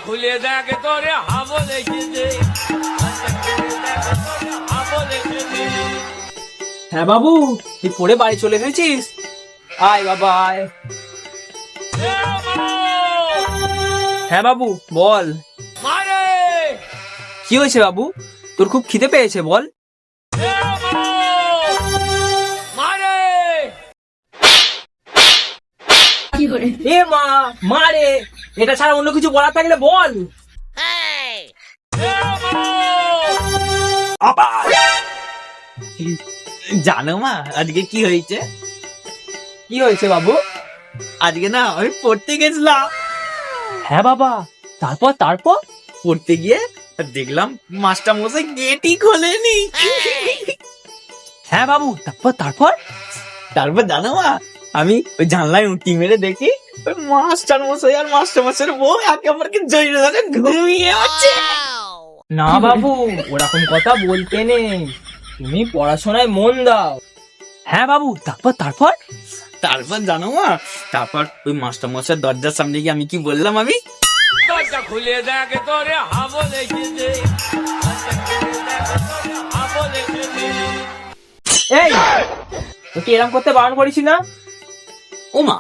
খুলে দেখ তোরে হাবো লেগেছে। হ্যাঁ বাবু, তুই পড়ে বাড়ি চলে এসেছিস? আয় বাবা আয়। হ্যাঁ বাবু বল। মারে কি হয়েছে বাবু, তোর খুব খিদে পেয়েছে বল। মারে এ মা মারে, এটা ছাড়া অন্য কিছু বলার থাকলে বল। জানো মা আজকে কি হয়েছে? কি হয়েছে বাবু? আজকে না আমি পড়তে গেছিলাম। হ্যাঁ বাবা, তারপর তারপর পড়তে গিয়ে দেখলাম মাস্টার মশাই গেটই খোলেনি। হ্যাঁ বাবু, তারপর তারপর তারপর জানো মা, আমি ওই জানলায় উঁকি মেরে দেখি ওই মাস্টার মশাই আর মাস্টার মশাইয়ের বউ একে অপরকে জড়িয়ে ধরে ঘুমিয়ে আছে। না বাবু, ওরকম কথা বলতে নেই, তুমি পড়াশোনায় মন দাও। হ্যাঁ বাবু, তারপর তারপর তারপর জানো মা, তারপর ওই মাস্টার মশাইয়ের দরজার সামনে গিয়ে আমি কি বললাম, আমি দরজা খুলে দেখ তোরে হাবো লেগেছে। হাবো লেগেছে। এই তোকে এরকম করতে বারণ করেছি না? ও মা,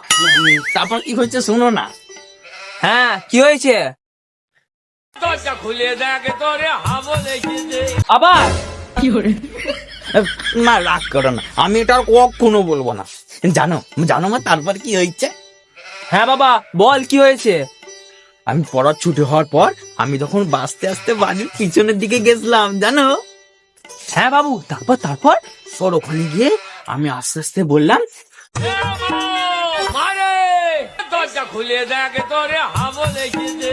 তারপর কি হয়েছে শোনো না। হ্যাঁ কি হয়েছে? দরজা খুলে দেখ তোরে হাবো লেগেছে। আবার না রাগ করো না, আমি এটা আর কখনো বলবো না। জানো জানো মা, তারপর কি হয়েছে? হ্যাঁ বাবা বল, কি হয়েছে? আমি পড়ার ছুটি হওয়ার পর আমি তখন বাঁচতে আস্তে বাড়ির পিছনের দিকে গেছিলাম জানো। হ্যাঁ বাবু, তারপর তারপর সর ওখানে গিয়ে আমি আস্তে আস্তে বললাম, মারে দরজা খুলে দেখ তোরে হাবো লেগেছে।